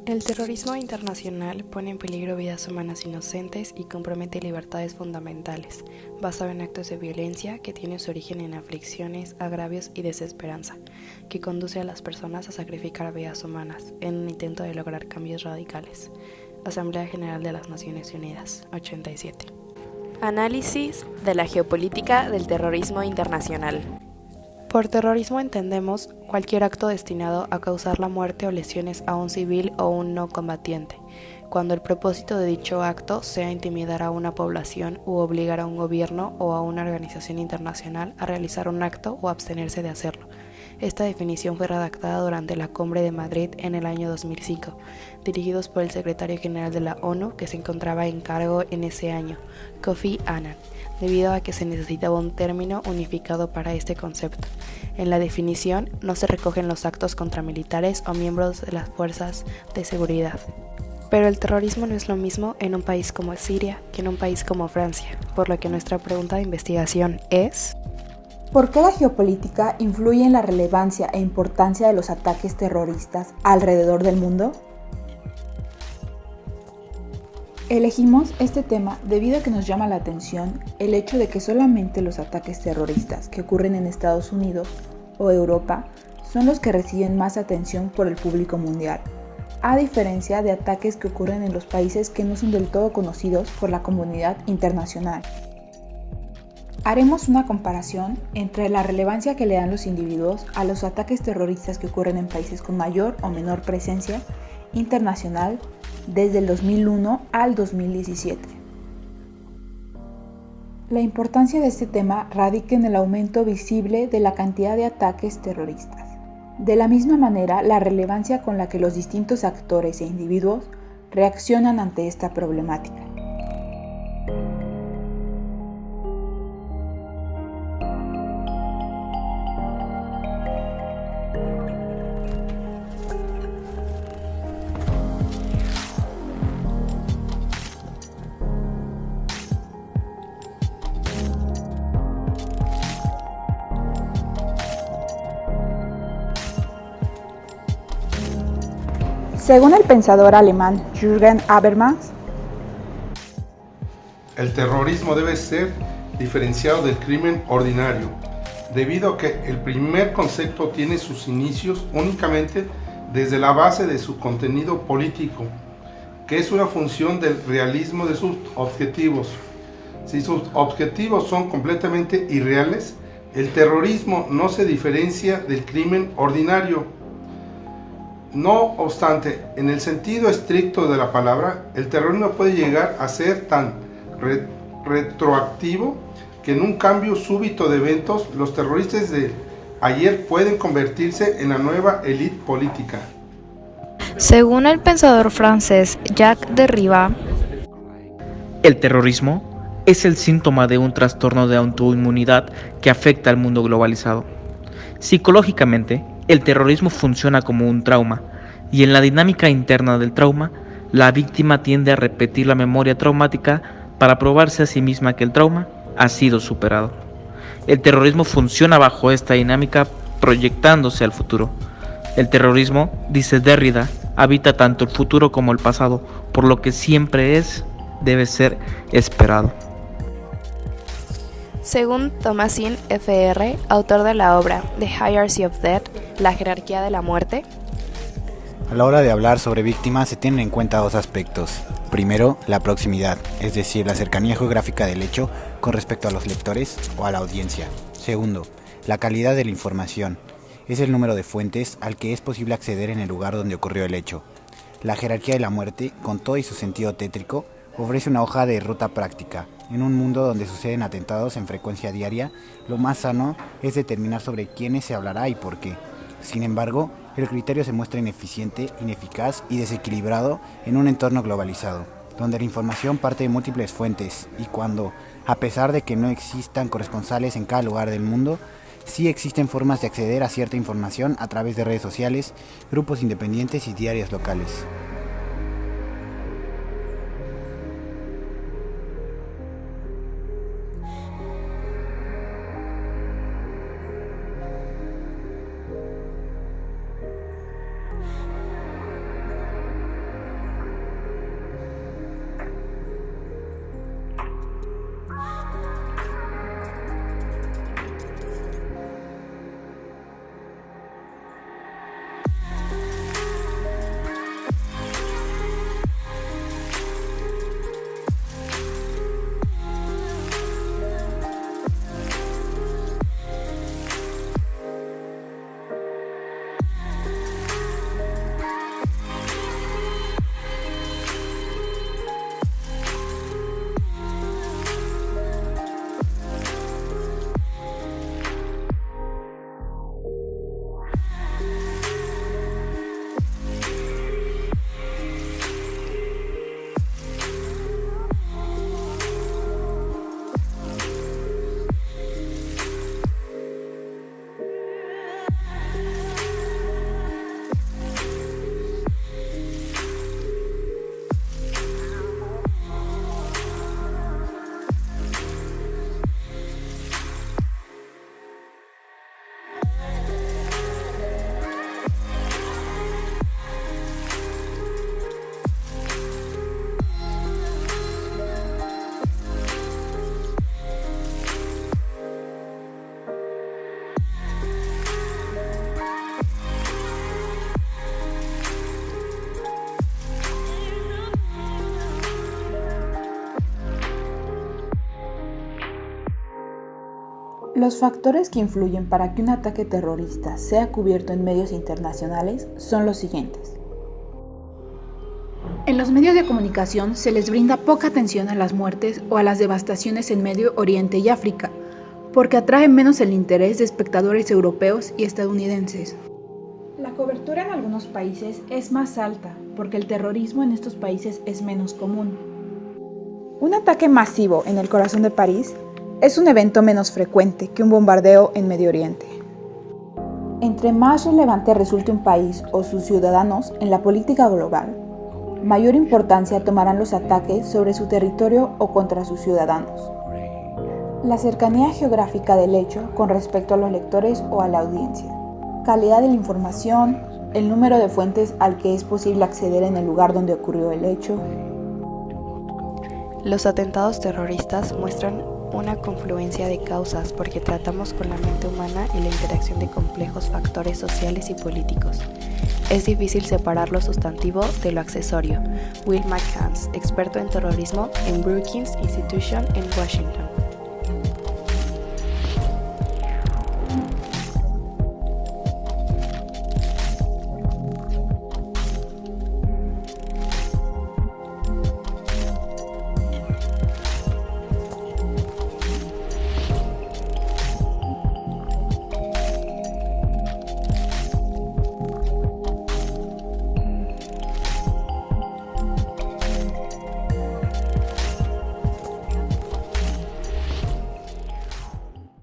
El terrorismo internacional pone en peligro vidas humanas inocentes y compromete libertades fundamentales, basado en actos de violencia que tienen su origen en aflicciones, agravios y desesperanza, que conduce a las personas a sacrificar vidas humanas en un intento de lograr cambios radicales. Asamblea General de las Naciones Unidas, 87. Análisis de la geopolítica del terrorismo internacional. Por terrorismo entendemos cualquier acto destinado a causar la muerte o lesiones a un civil o un no combatiente, cuando el propósito de dicho acto sea intimidar a una población u obligar a un gobierno o a una organización internacional a realizar un acto o abstenerse de hacerlo. Esta definición fue redactada durante la Cumbre de Madrid en el año 2005, dirigidos por el secretario general de la ONU que se encontraba en cargo en ese año, Kofi Annan, debido a que se necesitaba un término unificado para este concepto. En la definición no se recogen los actos contra militares o miembros de las fuerzas de seguridad. Pero el terrorismo no es lo mismo en un país como Siria que en un país como Francia, por lo que nuestra pregunta de investigación es: ¿por qué la geopolítica influye en la relevancia e importancia de los ataques terroristas alrededor del mundo? Elegimos este tema debido a que nos llama la atención el hecho de que solamente los ataques terroristas que ocurren en Estados Unidos o Europa son los que reciben más atención por el público mundial, a diferencia de ataques que ocurren en los países que no son del todo conocidos por la comunidad internacional. Haremos una comparación entre la relevancia que le dan los individuos a los ataques terroristas que ocurren en países con mayor o menor presencia internacional desde el 2001 al 2017. La importancia de este tema radica en el aumento visible de la cantidad de ataques terroristas. De la misma manera, la relevancia con la que los distintos actores e individuos reaccionan ante esta problemática. Según el pensador alemán Jürgen Habermas, el terrorismo debe ser diferenciado del crimen ordinario, debido a que el primer concepto tiene sus inicios únicamente desde la base de su contenido político, que es una función del realismo de sus objetivos. Si sus objetivos son completamente irreales, el terrorismo no se diferencia del crimen ordinario. No obstante, en el sentido estricto de la palabra, el terrorismo puede llegar a ser tan retroactivo que en un cambio súbito de eventos, los terroristas de ayer pueden convertirse en la nueva élite política. Según el pensador francés Jacques Derrida, el terrorismo es el síntoma de un trastorno de autoinmunidad que afecta al mundo globalizado. Psicológicamente, el terrorismo funciona como un trauma, y en la dinámica interna del trauma, la víctima tiende a repetir la memoria traumática para probarse a sí misma que el trauma ha sido superado. El terrorismo funciona bajo esta dinámica proyectándose al futuro. El terrorismo, dice Derrida, habita tanto el futuro como el pasado, por lo que siempre debe ser esperado. Según Thomasin Fr., autor de la obra The Hierarchy of Death, la jerarquía de la muerte, a la hora de hablar sobre víctimas se tienen en cuenta dos aspectos. Primero, la proximidad, es decir, la cercanía geográfica del hecho con respecto a los lectores o a la audiencia. Segundo, la calidad de la información, es el número de fuentes al que es posible acceder en el lugar donde ocurrió el hecho. La jerarquía de la muerte, con todo y su sentido tétrico, ofrece una hoja de ruta práctica. En un mundo donde suceden atentados en frecuencia diaria, lo más sano es determinar sobre quiénes se hablará y por qué. Sin embargo, el criterio se muestra ineficiente, ineficaz y desequilibrado en un entorno globalizado, donde la información parte de múltiples fuentes y cuando, a pesar de que no existan corresponsales en cada lugar del mundo, sí existen formas de acceder a cierta información a través de redes sociales, grupos independientes y diarios locales. Los factores que influyen para que un ataque terrorista sea cubierto en medios internacionales son los siguientes. En los medios de comunicación se les brinda poca atención a las muertes o a las devastaciones en Medio Oriente y África, porque atraen menos el interés de espectadores europeos y estadounidenses. La cobertura en algunos países es más alta, porque el terrorismo en estos países es menos común. Un ataque masivo en el corazón de París es un evento menos frecuente que un bombardeo en Medio Oriente. Entre más relevante resulte un país o sus ciudadanos en la política global, mayor importancia tomarán los ataques sobre su territorio o contra sus ciudadanos. La cercanía geográfica del hecho con respecto a los lectores o a la audiencia, calidad de la información, el número de fuentes al que es posible acceder en el lugar donde ocurrió el hecho. Los atentados terroristas muestran una confluencia de causas porque tratamos con la mente humana y la interacción de complejos factores sociales y políticos. Es difícil separar lo sustantivo de lo accesorio. Will McCants, experto en terrorismo en Brookings Institution en Washington.